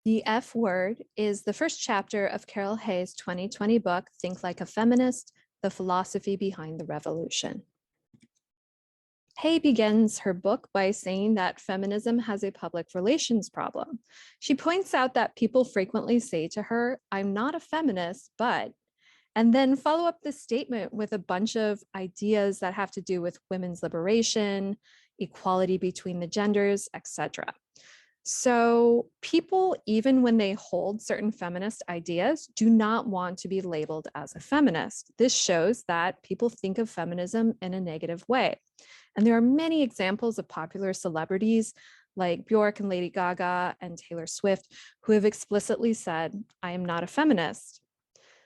The F Word is the first chapter of Carol Hay's 2020 book, Think Like a Feminist, The Philosophy Behind the Revolution. Hay begins her book by saying that feminism has a public relations problem. She points out that people frequently say to her, "I'm not a feminist, but," and then follow up this statement with a bunch of ideas that have to do with women's liberation, equality between the genders, etc. So people, even when they hold certain feminist ideas, do not want to be labeled as a feminist. This shows that people think of feminism in a negative way. And there are many examples of popular celebrities like Bjork and Lady Gaga and Taylor Swift who have explicitly said, "I am not a feminist."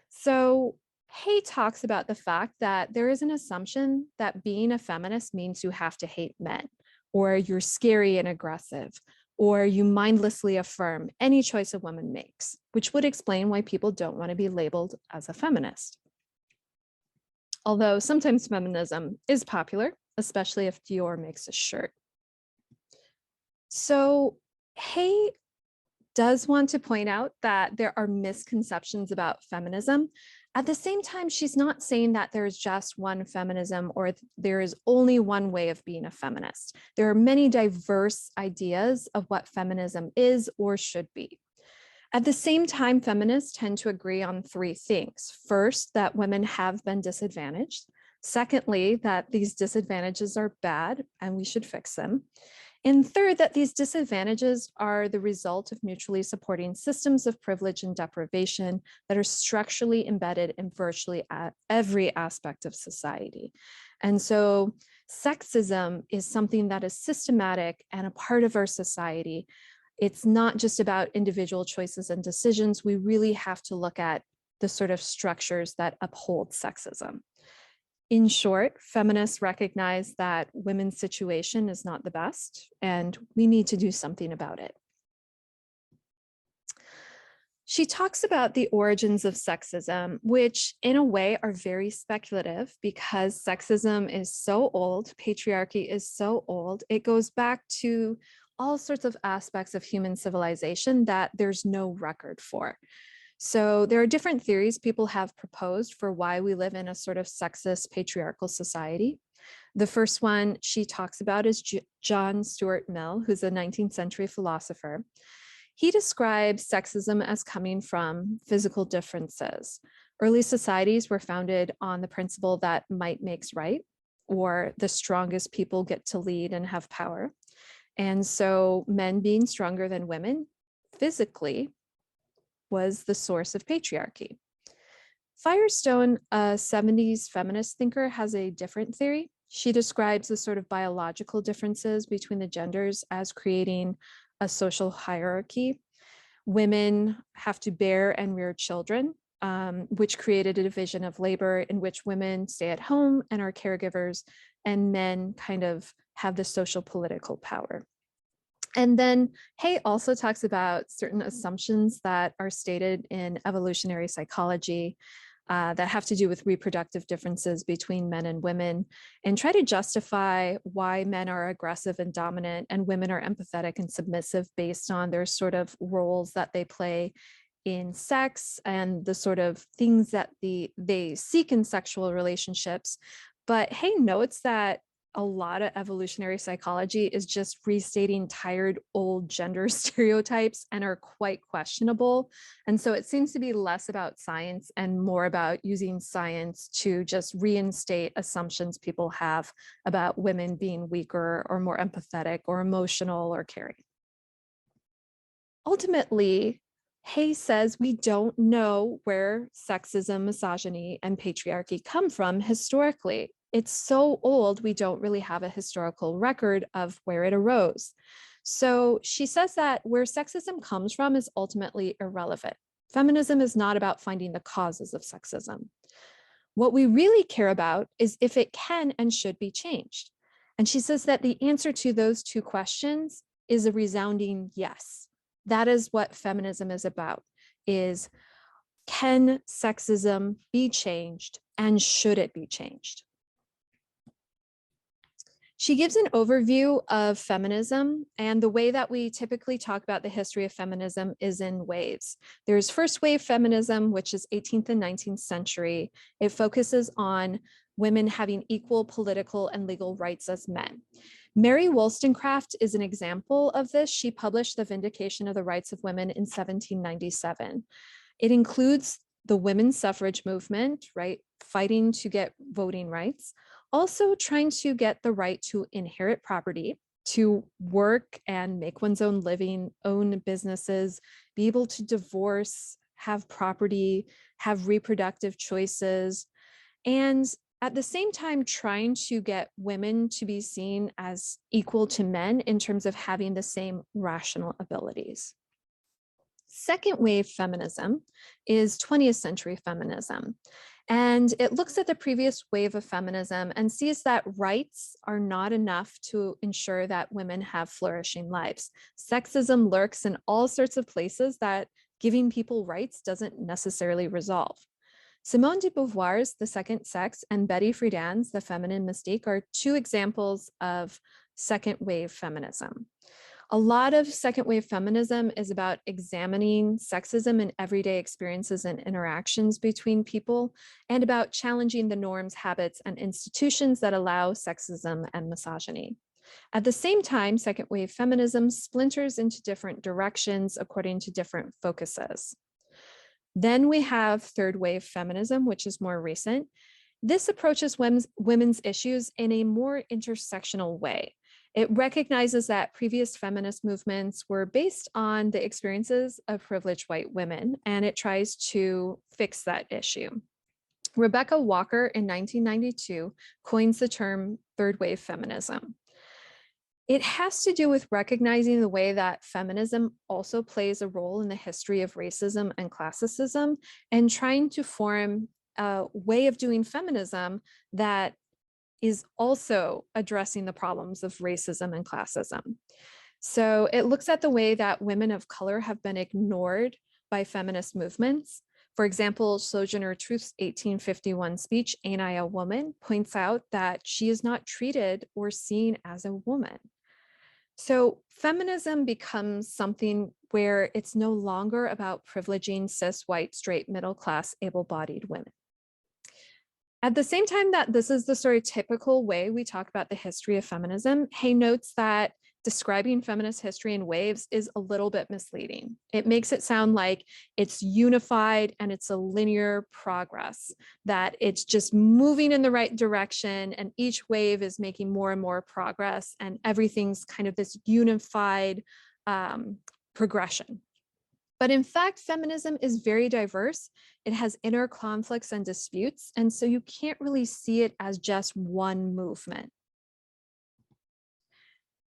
So Hay talks about the fact that there is an assumption that being a feminist means you have to hate men, or you're scary and aggressive, or you mindlessly affirm any choice a woman makes, which would explain why people don't want to be labeled as a feminist. Although sometimes feminism is popular, especially if Dior makes a shirt. So Hay does want to point out that there are misconceptions about feminism. At the same time, she's not saying that there's just one feminism or there is only one way of being a feminist. There are many diverse ideas of what feminism is or should be. At the same time, feminists tend to agree on three things. First, that women have been disadvantaged. Secondly, that these disadvantages are bad and we should fix them. And third, that these disadvantages are the result of mutually supporting systems of privilege and deprivation that are structurally embedded in virtually every aspect of society. And so sexism is something that is systematic and a part of our society. It's not just about individual choices and decisions. We really have to look at the sort of structures that uphold sexism. In short, feminists recognize that women's situation is not the best, and we need to do something about it. She talks about the origins of sexism, which in a way are very speculative because sexism is so old, patriarchy is so old, it goes back to all sorts of aspects of human civilization that there's no record for. So there are different theories people have proposed for why we live in a sort of sexist patriarchal society. The first one she talks about is John Stuart Mill, who's a 19th century philosopher. He describes sexism as coming from physical differences. Early societies were founded on the principle that might makes right, or the strongest people get to lead and have power. And so men being stronger than women physically was the source of patriarchy. Firestone, a 70s feminist thinker, has a different theory. She describes the sort of biological differences between the genders as creating a social hierarchy. Women have to bear and rear children, which created a division of labor in which women stay at home and are caregivers, and men kind of have the social political power. And then Hay also talks about certain assumptions that are stated in evolutionary psychology that have to do with reproductive differences between men and women, and try to justify why men are aggressive and dominant and women are empathetic and submissive based on their sort of roles that they play in sex and the sort of things that they seek in sexual relationships. But Hay notes that a lot of evolutionary psychology is just restating tired old gender stereotypes and are quite questionable. And so it seems to be less about science and more about using science to just reinstate assumptions people have about women being weaker or more empathetic or emotional or caring. Ultimately, Hay says we don't know where sexism, misogyny, and patriarchy come from historically. It's so old, we don't really have a historical record of where it arose. So she says that where sexism comes from is ultimately irrelevant. Feminism is not about finding the causes of sexism. What we really care about is if it can and should be changed. And she says that the answer to those two questions is a resounding yes. That is what feminism is about, is can sexism be changed and should it be changed? She gives an overview of feminism, and the way that we typically talk about the history of feminism is in waves. There's first wave feminism, which is 18th and 19th century. It focuses on women having equal political and legal rights as men. Mary Wollstonecraft is an example of this. She published The Vindication of the Rights of Women in 1797. It includes the women's suffrage movement, right? Fighting to get voting rights, also trying to get the right to inherit property, to work and make one's own living, own businesses, be able to divorce, have property, have reproductive choices, and at the same time trying to get women to be seen as equal to men in terms of having the same rational abilities. Second wave feminism is 20th century feminism. And it looks at the previous wave of feminism and sees that rights are not enough to ensure that women have flourishing lives. Sexism lurks in all sorts of places that giving people rights doesn't necessarily resolve. Simone de Beauvoir's The Second Sex and Betty Friedan's The Feminine Mystique are two examples of second wave feminism. A lot of second wave feminism is about examining sexism in everyday experiences and interactions between people, and about challenging the norms, habits, and institutions that allow sexism and misogyny. At the same time, second wave feminism splinters into different directions according to different focuses. Then we have third wave feminism, which is more recent. This approaches women's issues in a more intersectional way. It recognizes that previous feminist movements were based on the experiences of privileged white women, and it tries to fix that issue. Rebecca Walker in 1992 coins the term third wave feminism. It has to do with recognizing the way that feminism also plays a role in the history of racism and classicism, and trying to form a way of doing feminism that is also addressing the problems of racism and classism. So it looks at the way that women of color have been ignored by feminist movements. For example, Sojourner Truth's 1851 speech, Ain't I a Woman, points out that she is not treated or seen as a woman. So feminism becomes something where it's no longer about privileging cis, white, straight, middle-class, able-bodied women. At the same time that this is the sort of typical way we talk about the history of feminism, Hay notes that describing feminist history in waves is a little bit misleading. It makes it sound like it's unified and it's a linear progress, that it's just moving in the right direction and each wave is making more and more progress and everything's kind of this unified progression. But in fact, feminism is very diverse. It has inner conflicts and disputes, and so you can't really see it as just one movement.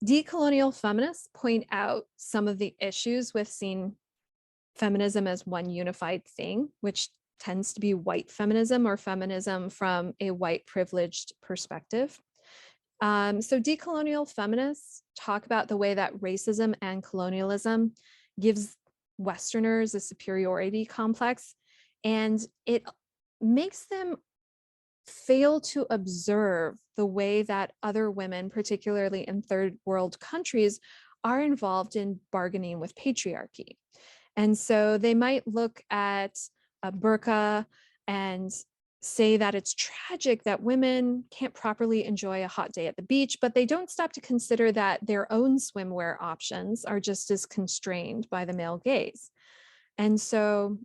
Decolonial feminists point out some of the issues with seeing feminism as one unified thing, which tends to be white feminism or feminism from a white privileged perspective. So decolonial feminists talk about the way that racism and colonialism gives Westerners a superiority complex, and it makes them fail to observe the way that other women, particularly in third world countries, are involved in bargaining with patriarchy. And so they might look at a burqa and say that it's tragic that women can't properly enjoy a hot day at the beach, but they don't stop to consider that their own swimwear options are just as constrained by the male gaze. And so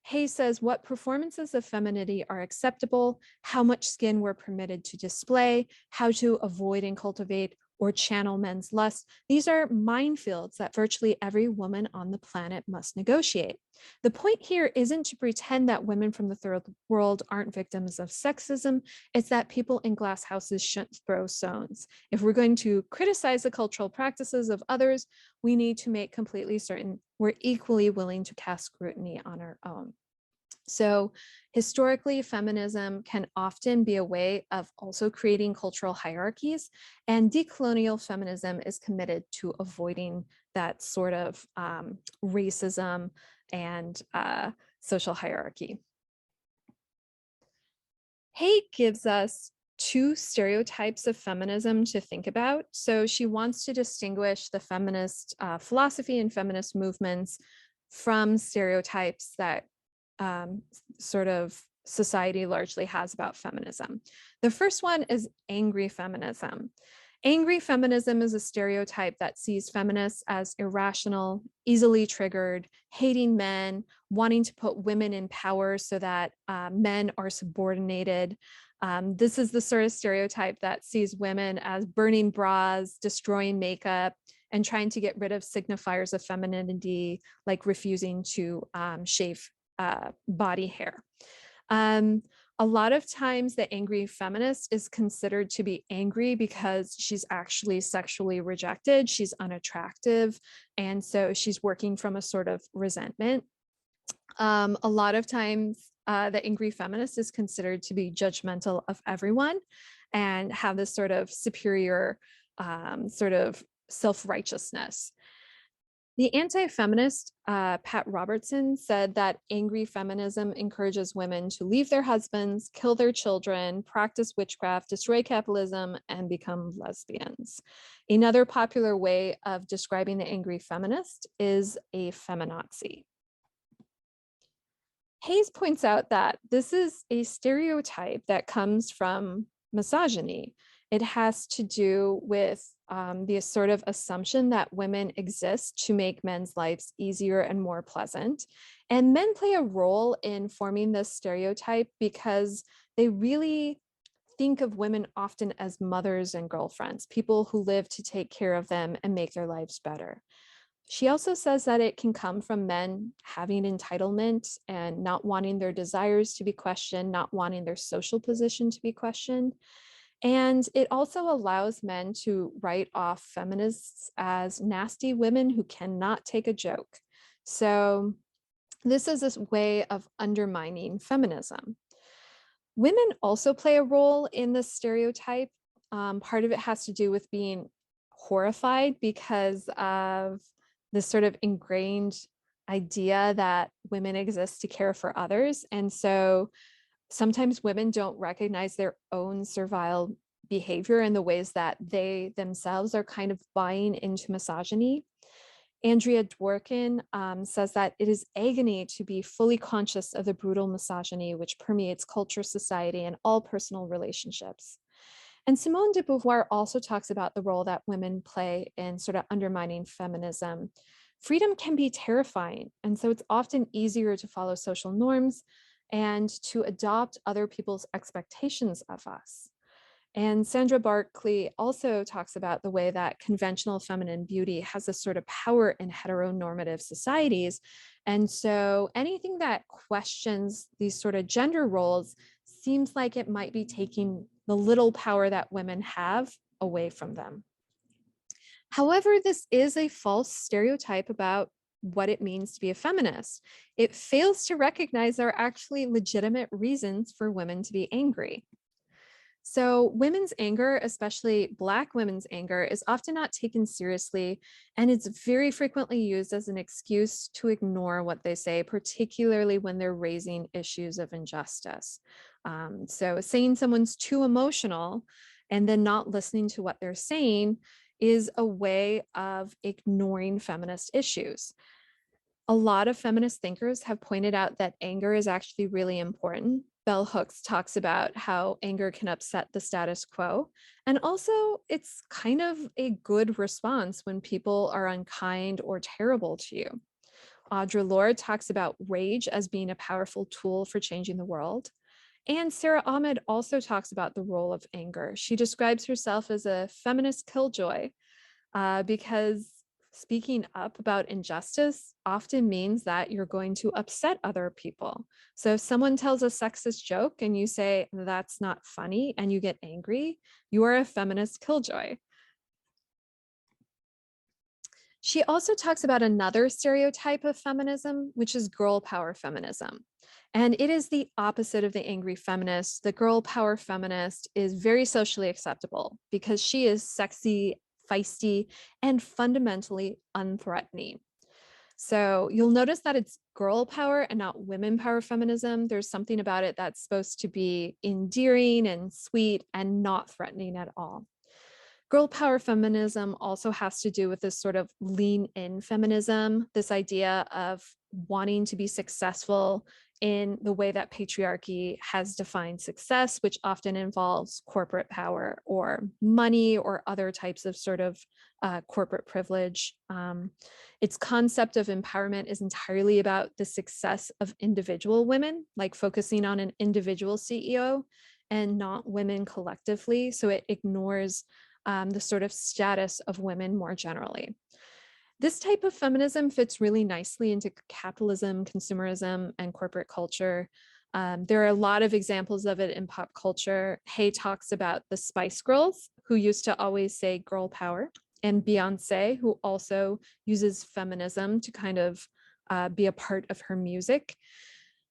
Hay says what performances of femininity are acceptable, how much skin we're permitted to display, how to avoid and cultivate or channel men's lust. These are minefields that virtually every woman on the planet must negotiate. The point here isn't to pretend that women from the third world aren't victims of sexism. It's that people in glass houses shouldn't throw stones. If we're going to criticize the cultural practices of others, we need to make completely certain we're equally willing to cast scrutiny on our own. So historically, feminism can often be a way of also creating cultural hierarchies, and decolonial feminism is committed to avoiding that sort of racism and social hierarchy. Hay gives us two stereotypes of feminism to think about. So she wants to distinguish the feminist philosophy and feminist movements from stereotypes that um, sort of society largely has about feminism. The first one is angry feminism. Angry feminism is a stereotype that sees feminists as irrational, easily triggered, hating men, wanting to put women in power so that men are subordinated. This is the sort of stereotype that sees women as burning bras, destroying makeup, and trying to get rid of signifiers of femininity, like refusing to shave body hair. A lot of times the angry feminist is considered to be angry because she's actually sexually rejected, she's unattractive, and so she's working from a sort of resentment. A lot of times the angry feminist is considered to be judgmental of everyone and have this sort of superior sort of self-righteousness. The anti-feminist, Pat Robertson, said that angry feminism encourages women to leave their husbands, kill their children, practice witchcraft, destroy capitalism, and become lesbians. Another popular way of describing the angry feminist is a feminazi. Hayes points out that this is a stereotype that comes from misogyny. It has to do with the sort of assumption that women exist to make men's lives easier and more pleasant. And men play a role in forming this stereotype because they really think of women often as mothers and girlfriends, people who live to take care of them and make their lives better. She also says that it can come from men having entitlement and not wanting their desires to be questioned, not wanting their social position to be questioned. And it also allows men to write off feminists as nasty women who cannot take a joke. So this is a way of undermining feminism. Women also play a role in this stereotype. Part of it has to do with being horrified because of this sort of ingrained idea that women exist to care for others. And so sometimes women don't recognize their own servile behavior in the ways that they themselves are kind of buying into misogyny. Andrea Dworkin says that it is agony to be fully conscious of the brutal misogyny which permeates culture, society, and all personal relationships. And Simone de Beauvoir also talks about the role that women play in sort of undermining feminism. Freedom can be terrifying, and so it's often easier to follow social norms and to adopt other people's expectations of us. And Sandra Barkley also talks about the way that conventional feminine beauty has a sort of power in heteronormative societies. And so anything that questions these sort of gender roles seems like it might be taking the little power that women have away from them. However, this is a false stereotype about what it means to be a feminist. It fails to recognize there are actually legitimate reasons for women to be angry. So women's anger, especially Black women's anger, is often not taken seriously, and it's very frequently used as an excuse to ignore what they say, particularly when they're raising issues of injustice. So saying someone's too emotional and then not listening to what they're saying is a way of ignoring feminist issues. A lot of feminist thinkers have pointed out that anger is actually really important. Bell Hooks talks about how anger can upset the status quo. And also, it's kind of a good response when people are unkind or terrible to you. Audre Lorde talks about rage as being a powerful tool for changing the world. And Sarah Ahmed also talks about the role of anger. She describes herself as a feminist killjoy because speaking up about injustice often means that you're going to upset other people. So if someone tells a sexist joke and you say, that's not funny, and you get angry, you are a feminist killjoy. She also talks about another stereotype of feminism, which is girl power feminism. And it is the opposite of the angry feminist. The girl power feminist is very socially acceptable because she is sexy, feisty, and fundamentally unthreatening. So you'll notice that it's girl power and not women power feminism. There's something about it that's supposed to be endearing and sweet and not threatening at all. Girl power feminism also has to do with this sort of lean in feminism, this idea of wanting to be successful in the way that patriarchy has defined success, which often involves corporate power or money or other types of sort of corporate privilege. Its concept of empowerment is entirely about the success of individual women, like focusing on an individual CEO and not women collectively. So it ignores the sort of status of women more generally. This type of feminism fits really nicely into capitalism, consumerism, and corporate culture. There are a lot of examples of it in pop culture. Hay talks about the Spice Girls, who used to always say girl power, and Beyonce, who also uses feminism to kind of be a part of her music.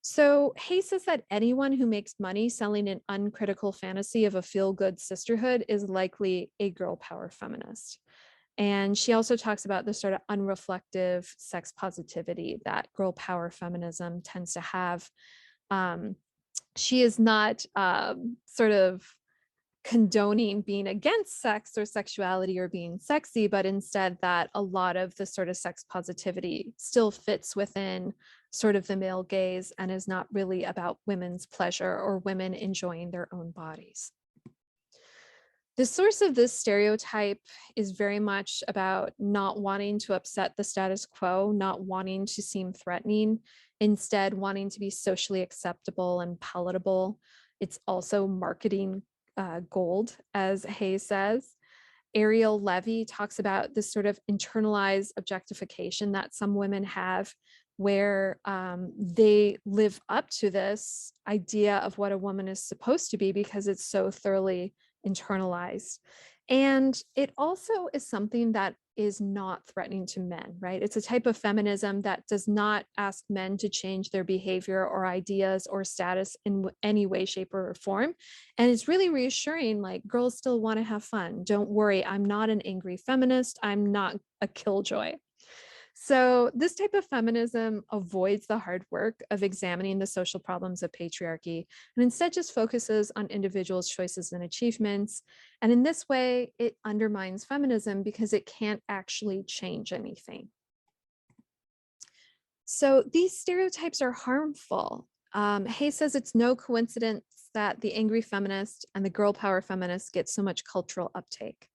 So Hay says that anyone who makes money selling an uncritical fantasy of a feel-good sisterhood is likely a girl power feminist. And she also talks about the sort of unreflective sex positivity that girl power feminism tends to have. Um, she is not sort of condoning being against sex or sexuality or being sexy, but instead that a lot of the sort of sex positivity still fits within sort of the male gaze and is not really about women's pleasure or women enjoying their own bodies. The source of this stereotype is very much about not wanting to upset the status quo, not wanting to seem threatening, instead wanting to be socially acceptable and palatable. It's also marketing gold, as Hayes says. Ariel Levy talks about this sort of internalized objectification that some women have, where they live up to this idea of what a woman is supposed to be because it's so thoroughly internalized. And it also is something that is not threatening to men, right? It's a type of feminism that does not ask men to change their behavior or ideas or status in any way, shape, or form. And it's really reassuring, like, girls still want to have fun. Don't worry, I'm not an angry feminist. I'm not a killjoy. So this type of feminism avoids the hard work of examining the social problems of patriarchy and instead just focuses on individuals' choices and achievements. And in this way, it undermines feminism because it can't actually change anything. So these stereotypes are harmful. Hay says it's no coincidence that the angry feminist and the girl power feminist get so much cultural uptake.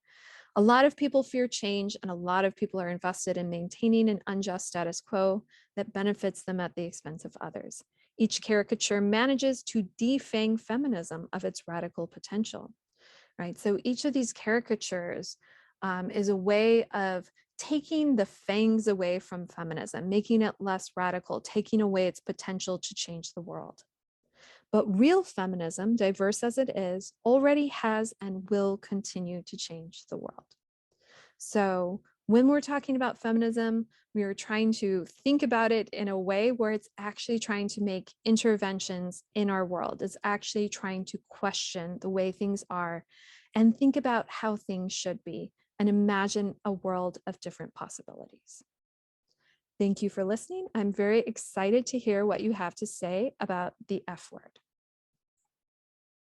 A lot of people fear change, and a lot of people are invested in maintaining an unjust status quo that benefits them at the expense of others. Each caricature manages to defang feminism of its radical potential, right? So each of these caricatures is a way of taking the fangs away from feminism, making it less radical, taking away its potential to change the world. But real feminism, diverse as it is, already has and will continue to change the world. So when we're talking about feminism, we are trying to think about it in a way where it's actually trying to make interventions in our world. It's actually trying to question the way things are and think about how things should be and imagine a world of different possibilities. Thank you for listening. I'm very excited to hear what you have to say about the F word.